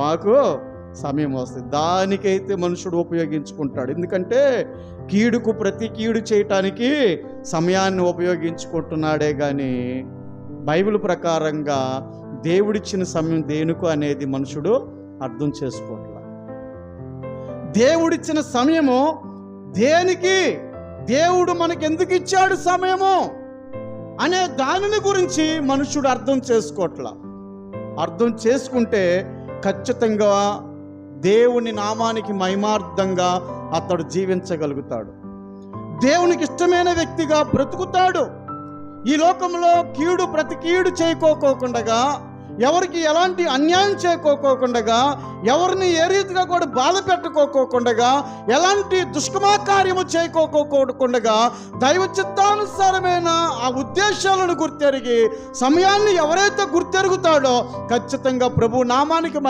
మాకు సమయం వస్తుంది. దానికైతే మనుషుడు ఉపయోగించుకుంటాడు. ఎందుకంటే కీడుకు ప్రతి కీడు చేయటానికి సమయాన్ని ఉపయోగించుకుంటున్నాడే కానీ బైబిల్ ప్రకారంగా దేవుడిచ్చిన సమయం దేనికో అనేది మనుషుడు అర్థం చేసుకోవట్లేదు. దేవుడిచ్చిన సమయము దేనికి, దేవుడు మనకి ఎందుకు ఇచ్చాడు సమయము అనే దానిని గురించి మనుషుడు అర్థం చేసుకోవట్లా. అర్థం చేసుకుంటే ఖచ్చితంగా దేవుని నామానికి మహిమార్థంగా అతడు జీవించగలుగుతాడు, దేవునికి ఇష్టమైన వ్యక్తిగా బ్రతుకుతాడు. ఈ లోకంలో ప్రతి కీడు చేయకోకుండా, ఎవరికి ఎలాంటి అన్యాయం చేయకోకుండా, ఎవరిని ఏ రీతిగా కూడా బాధ పెట్టుకోకుండా, ఎలాంటి దుష్కర్మకార్యము చేయకోకుండా, దైవ చిత్తానుసారమైన ఆ ఉద్దేశాలను గుర్తెరిగి సమయాన్ని ఎవరైతే గుర్తెరుగుతాడో ఖచ్చితంగా ప్రభు నామానికి